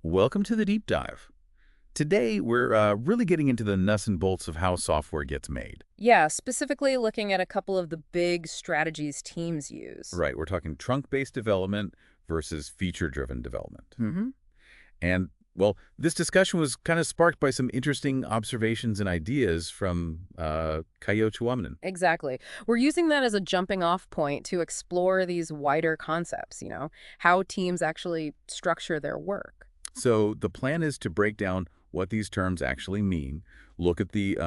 Welcome to the deep dive. Today, we're really getting into the nuts and bolts of how software gets made. Yeah, specifically looking at a couple of the big strategies teams use. Right, we're talking trunk-based development versus feature-driven development. hmm And, well, this discussion was kind of sparked by some interesting observations and ideas from Kayo Chuamanan. Exactly. We're using that as a jumping off point to explore these wider concepts, how teams actually structure their work. So the plan is to break down what these terms actually mean, look at the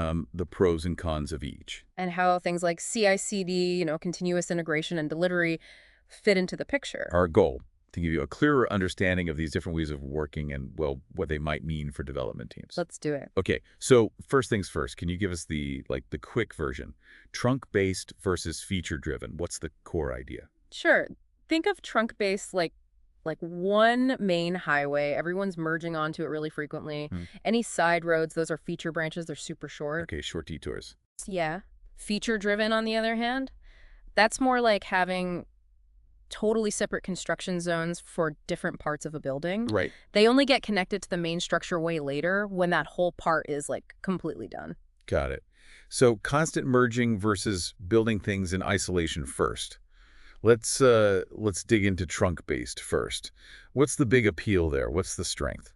pros and cons of each. And how things like CICD, continuous integration and delivery fit into the picture. Our goal, to give you a clearer understanding of these different ways of working and, well, what they might mean for development teams. Let's do it. Okay, so first things first, can you give us the quick version? Trunk-based versus feature-driven. What's the core idea? Sure. Think of trunk-based like one main highway. Everyone's merging onto it really frequently. Hmm. Any side roads, those are feature branches. They're super short. Okay, short detours. Yeah. Feature-driven, on the other hand, that's more like having totally separate construction zones for different parts of a building. Right. They only get connected to the main structure way later when that whole part is like completely done. Got it. So constant merging versus building things in isolation first. Let's dig into trunk-based first. What's the big appeal there? What's the strength?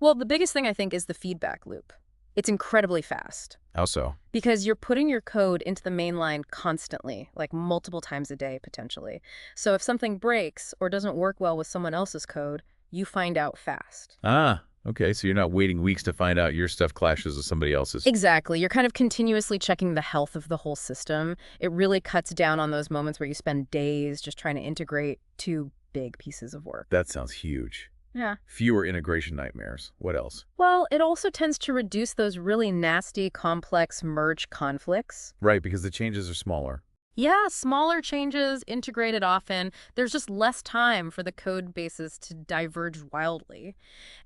Well, the biggest thing I think is the feedback loop. It's incredibly fast How so? because you're putting your code into the main line constantly, like multiple times a day potentially. So if something breaks or doesn't work well with someone else's code, you find out fast. Ah, okay. So you're not waiting weeks to find out your stuff clashes with somebody else's. Exactly. You're kind of continuously checking the health of the whole system. It really cuts down on those moments where you spend days just trying to integrate two big pieces of work. That sounds huge. Yeah. Fewer integration nightmares. What else? Well, it also tends to reduce those really nasty, complex merge conflicts. Right, because the changes are smaller. Yeah, smaller changes, integrated often. There's just less time for the code bases to diverge wildly.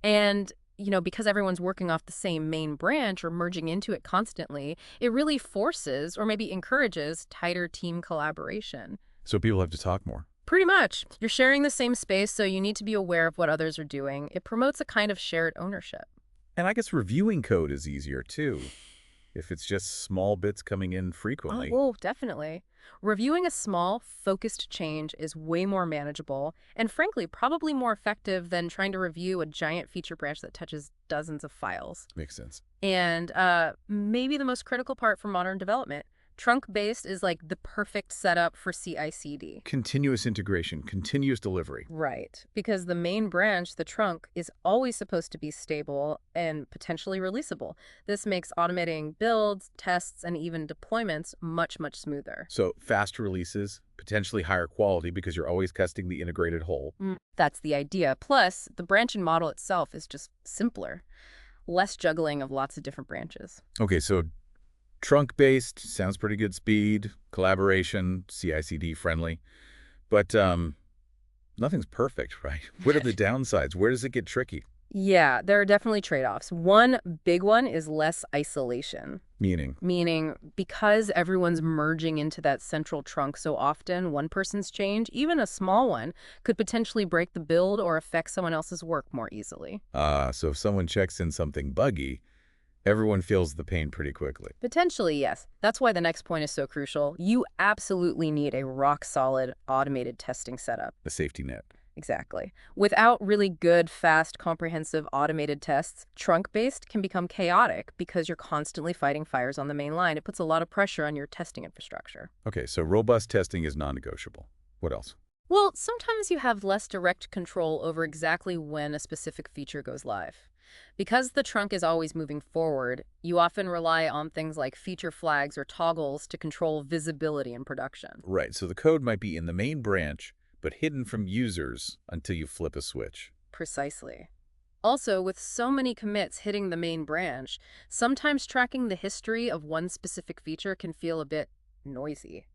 And, because everyone's working off the same main branch or merging into it constantly, it really forces or maybe encourages tighter team collaboration. So people have to talk more. Pretty much. You're sharing the same space, so you need to be aware of what others are doing. It promotes a kind of shared ownership. And I guess reviewing code is easier, too, if it's just small bits coming in Oh, frequently. whoa, definitely. Reviewing a small, focused change is way more manageable and, frankly, probably more effective than trying to review a giant feature branch that touches dozens of files. Makes sense. And maybe the most critical part for modern development, trunk-based is like the perfect setup for CICD. Continuous integration, continuous delivery. Right, because the main branch, the trunk, is always supposed to be stable and potentially releasable. This makes automating builds, tests, and even deployments much, much smoother. So fast releases, potentially higher quality because you're always testing the integrated whole. That's the idea. Plus, the branching model itself is just simpler. Less juggling of lots of different branches. Okay, so trunk-based, sounds pretty good speed, collaboration, CI/CD friendly. But nothing's perfect, right? What are the downsides? Where does it get tricky? Yeah, there are definitely trade-offs. One big one is less isolation. Meaning? Meaning, because everyone's merging into that central trunk so often, one person's change, even a small one, could potentially break the build or affect someone else's work more easily. So if someone checks in something buggy, everyone feels the pain pretty quickly. Potentially, yes. That's why the next point is so crucial. You absolutely need a rock-solid automated testing setup. The safety net. Exactly. Without really good, fast, comprehensive automated tests, trunk-based can become chaotic because you're constantly fighting fires on the main line. It puts a lot of pressure on your testing infrastructure. Okay, so robust testing is non-negotiable. What else? Well, sometimes you have less direct control over exactly when a specific feature goes live. Because the trunk is always moving forward, you often rely on things like feature flags or toggles to control visibility in production. Right, so the code might be in the main branch, but hidden from users until you flip a switch. Precisely. Also, with so many commits hitting the main branch, sometimes tracking the history of one specific feature can feel a bit noisy.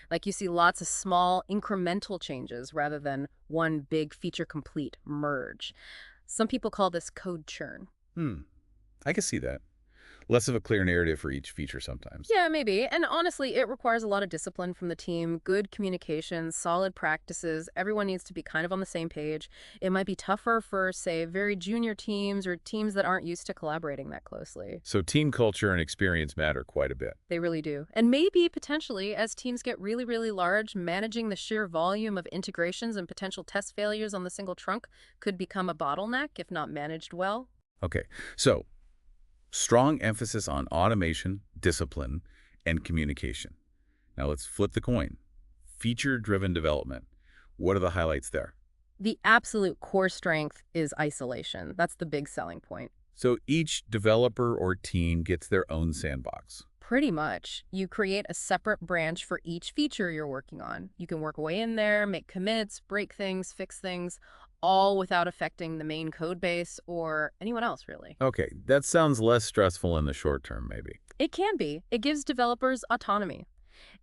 Like you see lots of small, incremental changes rather than one big feature-complete merge. Some people call this code churn. I can see that. Less of a clear narrative for each feature sometimes. Yeah, maybe. And honestly, it requires a lot of discipline from the team, good communication, solid practices. Everyone needs to be kind of on the same page. It might be tougher for, say, very junior teams or teams that aren't used to collaborating that closely. So team culture and experience matter quite a bit. They really do. And maybe potentially, as teams get really, really large, managing the sheer volume of integrations and potential test failures on the single trunk could become a bottleneck if not managed well. Okay, so strong emphasis on automation, discipline, and communication. Now let's flip the coin. Feature-driven development. What are the highlights there? The absolute core strength is isolation. That's the big selling point. So each developer or team gets their own sandbox. Pretty much. You create a separate branch for each feature you're working on. You can work away in there, make commits, break things, fix things, all without affecting the main code base or anyone else, really. Okay, that sounds less stressful in the short term, maybe. It can be. It gives developers autonomy.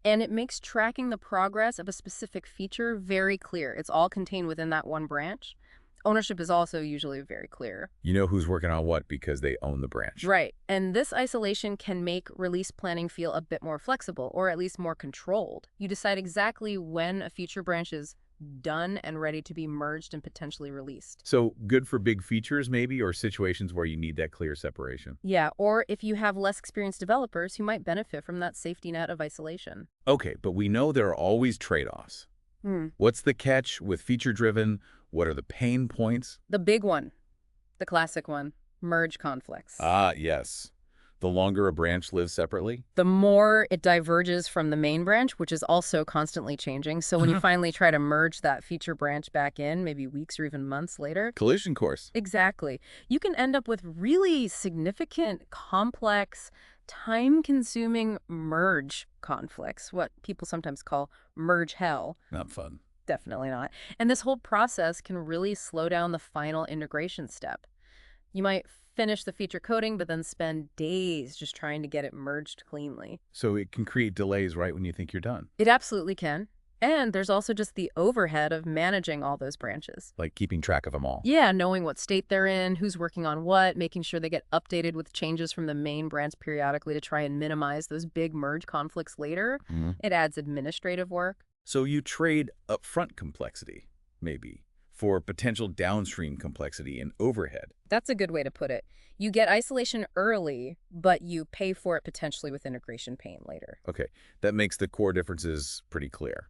And it makes tracking the progress of a specific feature very clear. It's all contained within that one branch. Ownership is also usually very clear. You know who's working on what because they own the branch. Right. And this isolation can make release planning feel a bit more flexible, or at least more controlled. You decide exactly when a feature branch is done and ready to be merged and potentially released. So good for big features, maybe, or situations where you need that clear separation. Yeah, or if you have less experienced developers who might benefit from that safety net of isolation. Okay, but we know there are always trade-offs. Hmm. What's the catch with feature-driven? What are the pain points? The big one, the classic one, merge conflicts. Ah, yes. The longer a branch lives separately? The more it diverges from the main branch, which is also constantly changing. So when you finally try to merge that feature branch back in, maybe weeks or even months later. Collision course. Exactly. You can end up with really significant, complex, time-consuming merge conflicts, what people sometimes call merge hell. Not fun. Definitely not. And this whole process can really slow down the final integration step. You might finish the feature coding, but then spend days just trying to get it merged cleanly. So it can create delays right when you think you're done. It absolutely can. And there's also just the overhead of managing all those branches. Like keeping track of them all. Yeah, knowing what state they're in, who's working on what, making sure they get updated with changes from the main branch periodically to try and minimize those big merge conflicts later. It adds administrative work. So you trade upfront complexity, maybe, for potential downstream complexity and overhead. That's a good way to put it. You get isolation early, but you pay for it potentially with integration pain later. Okay, that makes the core differences pretty clear.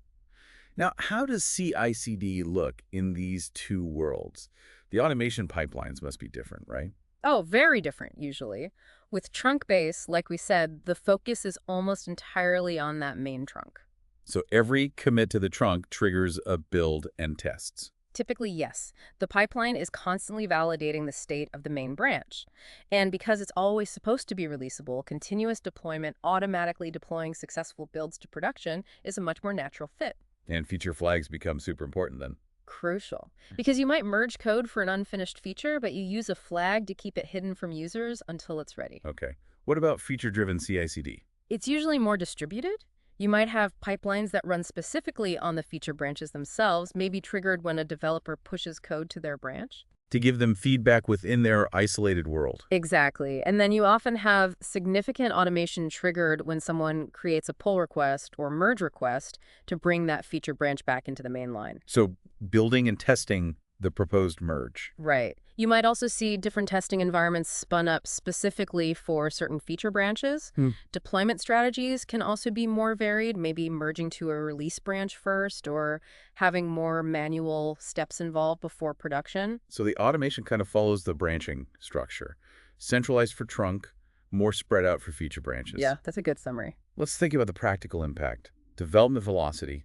Now, how does CICD look in these two worlds? The automation pipelines must be different, right? Oh, very different, usually. With trunk base, like we said, the focus is almost entirely on that main trunk. So every commit to the trunk triggers a build and tests. Typically, yes. The pipeline is constantly validating the state of the main branch. And because it's always supposed to be releasable, continuous deployment, automatically deploying successful builds to production is a much more natural fit. And feature flags become super important then. Crucial. Because you might merge code for an unfinished feature, but you use a flag to keep it hidden from users until it's ready. Okay. What about feature-driven CICD? It's usually more distributed. You might have pipelines that run specifically on the feature branches themselves, maybe triggered when a developer pushes code to their branch. To give them feedback within their isolated world. Exactly. And then you often have significant automation triggered when someone creates a pull request or merge request to bring that feature branch back into the main line. So building and testing the proposed merge. Right. You might also see different testing environments spun up specifically for certain feature branches. Deployment strategies can also be more varied, maybe merging to a release branch first or having more manual steps involved before production. So the automation kind of follows the branching structure. Centralized for trunk, more spread out for feature branches. Yeah, that's a good summary. Let's think about the practical impact. Development velocity,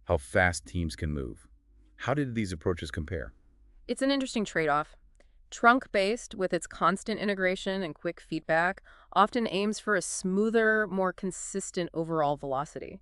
how fast teams can move. How did these approaches compare? It's an interesting trade-off. Trunk-based, with its constant integration and quick feedback, often aims for a smoother, more consistent overall velocity.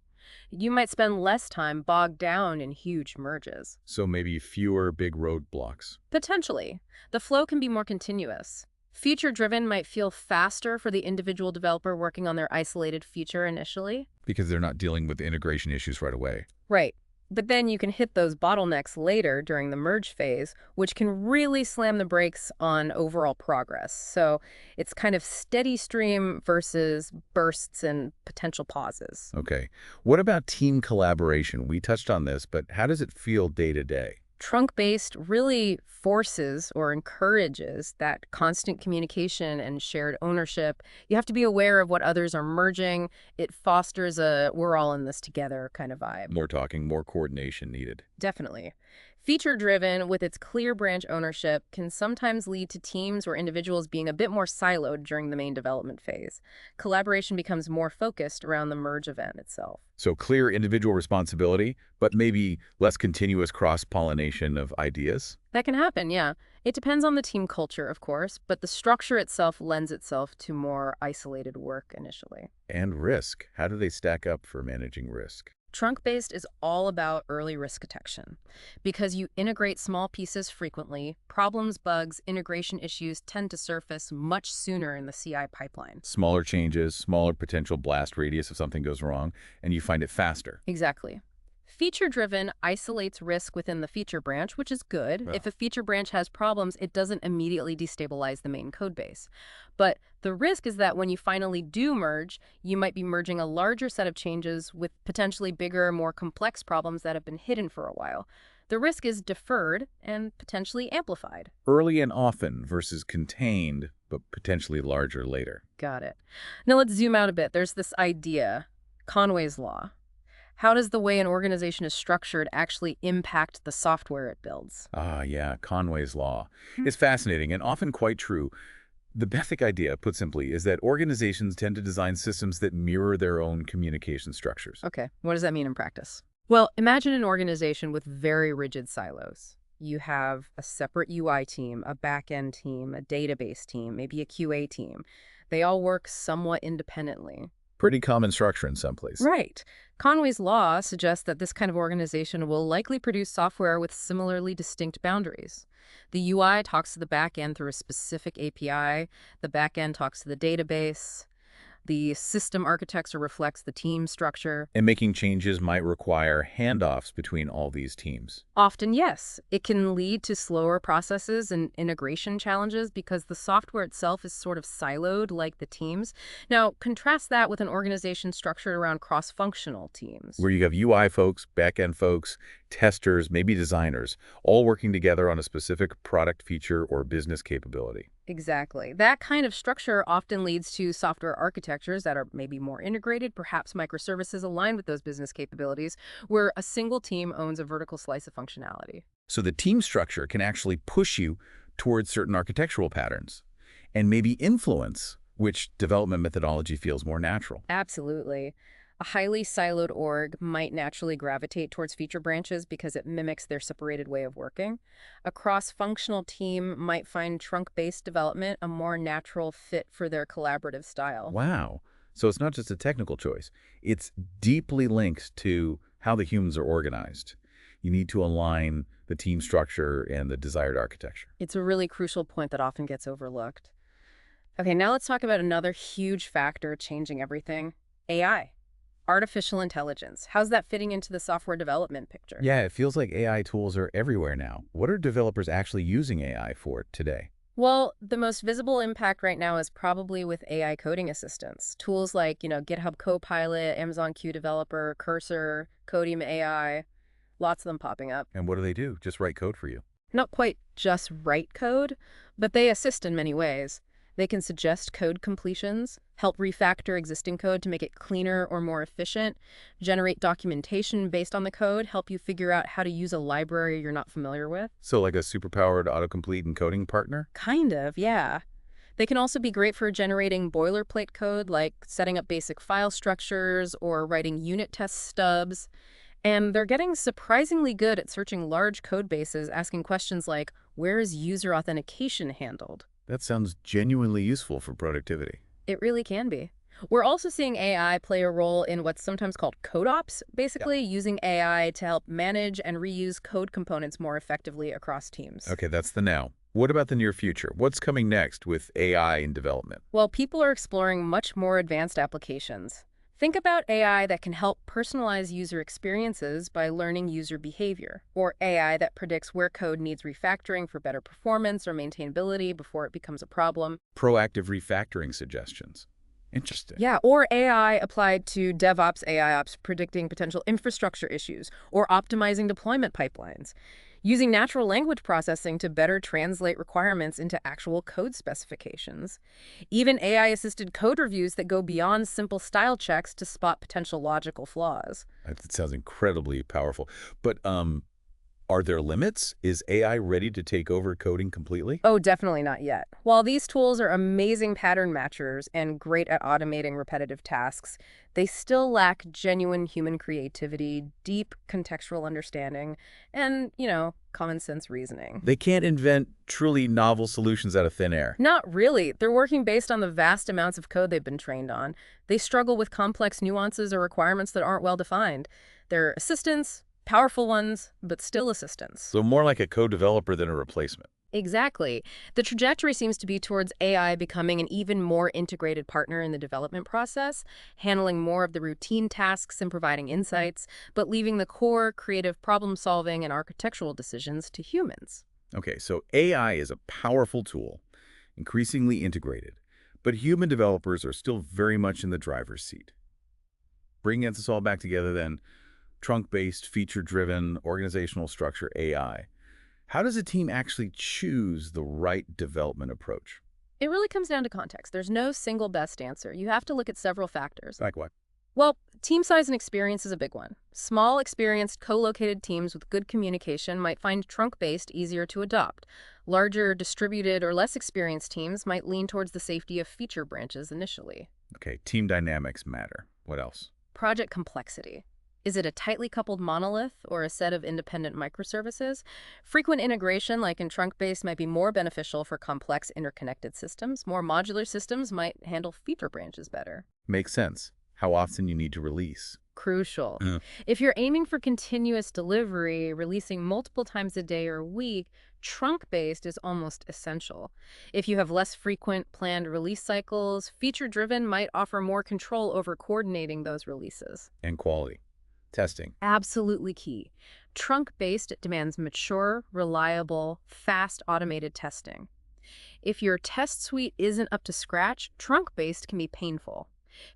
You might spend less time bogged down in huge merges. So maybe fewer big roadblocks. Potentially. The flow can be more continuous. Feature-driven might feel faster for the individual developer working on their isolated feature initially. Because they're not dealing with integration issues right away. Right. But then you can hit those bottlenecks later during the merge phase, which can really slam the brakes on overall progress. So it's kind of steady stream versus bursts and potential pauses. Okay. What about team collaboration? We touched on this, but how does it feel day to day? Trunk-based really forces or encourages that constant communication and shared ownership. You have to be aware of what others are merging. It fosters a we're all in this together kind of vibe. More talking, more coordination needed. Definitely. Feature-driven, with its clear branch ownership, can sometimes lead to teams or individuals being a bit more siloed during the main development phase. Collaboration becomes more focused around the merge event itself. So clear individual responsibility, but maybe less continuous cross-pollination of ideas? That can happen, yeah. It depends on the team culture, of course, but the structure itself lends itself to more isolated work initially. And risk. How do they stack up for managing risk? Trunk-based is all about early risk detection. Because you integrate small pieces frequently, problems, bugs, integration issues tend to surface much sooner in the CI pipeline. Smaller changes, smaller potential blast radius if something goes wrong, and you find it faster. Exactly. Feature-driven isolates risk within the feature branch, which is good. Well. If a feature branch has problems, it doesn't immediately destabilize the main code base. But the risk is that when you finally do merge, you might be merging a larger set of changes with potentially bigger, more complex problems that have been hidden for a while. The risk is deferred and potentially amplified. Early and often versus contained, but potentially larger later. Got it. Now let's zoom out a bit. There's this idea, Conway's Law. How does the way an organization is structured actually impact the software it builds? Ah, yeah, Conway's Law. It's fascinating and often quite true. The basic idea, put simply, is that organizations tend to design systems that mirror their own communication structures. Okay, what does that mean in practice? Well, imagine an organization with very rigid silos. You have a separate UI team, a back-end team, a database team, maybe a QA team. They all work somewhat independently. Pretty common structure in some places. Right. Conway's Law suggests that this kind of organization will likely produce software with similarly distinct boundaries. The UI talks to the back end through a specific API. The back end talks to the database. The system architecture reflects the team structure. And making changes might require handoffs between all these teams. Often, yes. It can lead to slower processes and integration challenges because the software itself is sort of siloed like the teams. Now, contrast that with an organization structured around cross-functional teams. Where you have UI folks, back-end folks, testers, maybe designers, all working together on a specific product feature or business capability. Exactly. That kind of structure often leads to software architectures that are maybe more integrated, perhaps microservices aligned with those business capabilities, where a single team owns a vertical slice of functionality. So the team structure can actually push you towards certain architectural patterns and maybe influence which development methodology feels more natural. Absolutely. A highly siloed org might naturally gravitate towards feature branches because it mimics their separated way of working. A cross-functional team might find trunk-based development a more natural fit for their collaborative style. Wow. So it's not just a technical choice. It's deeply linked to how the humans are organized. You need to align the team structure and the desired architecture. It's a really crucial point that often gets overlooked. Okay, now let's talk about another huge factor changing everything, AI. Artificial intelligence. How's that fitting into the software development picture? Yeah, it feels like AI tools are everywhere now. What are developers actually using AI for today? Well, the most visible impact right now is probably with AI coding assistants. Tools like, GitHub Copilot, Amazon Q Developer, Cursor, Codium AI, lots of them popping up. And what do they do? Just write code for you. Not quite just write code, but they assist in many ways. They can suggest code completions, help refactor existing code to make it cleaner or more efficient, generate documentation based on the code, help you figure out how to use a library you're not familiar with. So like a superpowered autocomplete encoding partner? Kind of, yeah. They can also be great for generating boilerplate code, like setting up basic file structures or writing unit test stubs. And they're getting surprisingly good at searching large code bases, asking questions like, where is user authentication handled? That sounds genuinely useful for productivity. It really can be. We're also seeing AI play a role in what's sometimes called code ops, basically using AI to help manage and reuse code components more effectively across teams. Okay, that's the now. What about the near future? What's coming next with AI in development? Well, people are exploring much more advanced applications. Think about AI that can help personalize user experiences by learning user behavior, or AI that predicts where code needs refactoring for better performance or maintainability before it becomes a problem. Proactive refactoring suggestions. Interesting. Yeah, or AI applied to DevOps AIOps predicting potential infrastructure issues or optimizing deployment pipelines. Using natural language processing to better translate requirements into actual code specifications. Even AI-assisted code reviews that go beyond simple style checks to spot potential logical flaws. That sounds incredibly powerful. But are there limits? Is AI ready to take over coding completely? Oh, definitely not yet. While these tools are amazing pattern matchers and great at automating repetitive tasks, they still lack genuine human creativity, deep contextual understanding, and, common sense reasoning. They can't invent truly novel solutions out of thin air. Not really. They're working based on the vast amounts of code they've been trained on. They struggle with complex nuances or requirements that aren't well defined. They're assistants, powerful ones, but still assistants. So more like a code developer than a replacement. Exactly. The trajectory seems to be towards AI becoming an even more integrated partner in the development process, handling more of the routine tasks and providing insights, but leaving the core creative problem-solving and architectural decisions to humans. Okay, so AI is a powerful tool, increasingly integrated, but human developers are still very much in the driver's seat. Bringing this all back together then, trunk-based, feature-driven, organizational structure AI. How does a team actually choose the right development approach? It really comes down to context. There's no single best answer. You have to look at several factors. Like what? Well, team size and experience is a big one. Small, experienced, co-located teams with good communication might find trunk-based easier to adopt. Larger, distributed, or less experienced teams might lean towards the safety of feature branches initially. Okay, team dynamics matter. What else? Project complexity. Is it a tightly coupled monolith or a set of independent microservices? Frequent integration, like in trunk-based, might be more beneficial for complex interconnected systems. More modular systems might handle feature branches better. Makes sense. How often you need to release. Crucial. Uh, If you're aiming for continuous delivery, releasing multiple times a day or week, trunk-based is almost essential. If you have less frequent planned release cycles, feature-driven might offer more control over coordinating those releases. and quality. Testing. Absolutely key. Trunk-based demands mature, reliable, fast automated testing. If your test suite isn't up to scratch, trunk-based can be painful.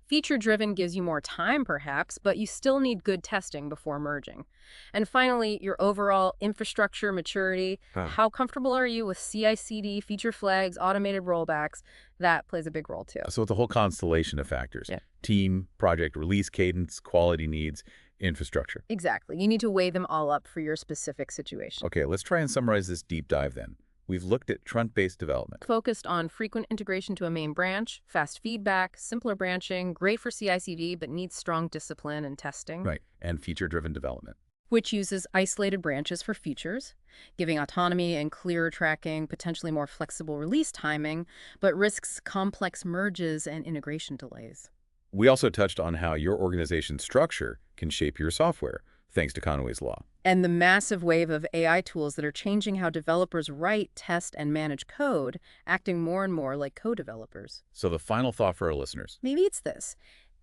Feature-driven gives you more time, perhaps, but you still need good testing before merging. And finally, your overall infrastructure maturity. How comfortable are you with CICD, feature flags, automated rollbacks? That plays a big role, too. So it's a whole constellation of factors. Yeah. Team, project release cadence, quality needs, infrastructure. Exactly. You need to weigh them all up for your specific situation. Okay, let's try and summarize this deep dive then. We've looked at trunk-based development. Focused on frequent integration to a main branch, fast feedback, simpler branching, great for CI/CD, but needs strong discipline and testing. Right. And feature-driven development. Which uses isolated branches for features, giving autonomy and clearer tracking, potentially more flexible release timing, but risks complex merges and integration delays. We also touched on how your organization's structure can shape your software, thanks to Conway's Law. And the massive wave of AI tools that are changing how developers write, test, and manage code, acting more and more like co-developers. So the final thought for our listeners. Maybe it's this.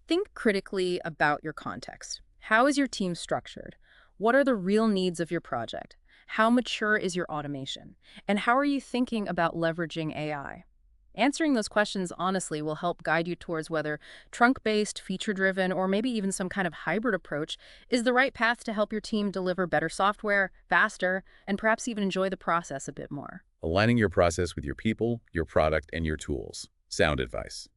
Think critically about your context. How is your team structured? What are the real needs of your project? How mature is your automation? And how are you thinking about leveraging AI? Answering those questions honestly will help guide you towards whether trunk-based, feature-driven, or maybe even some kind of hybrid approach is the right path to help your team deliver better software, faster, and perhaps even enjoy the process a bit more. Aligning your process with your people, your product, and your tools. Sound advice.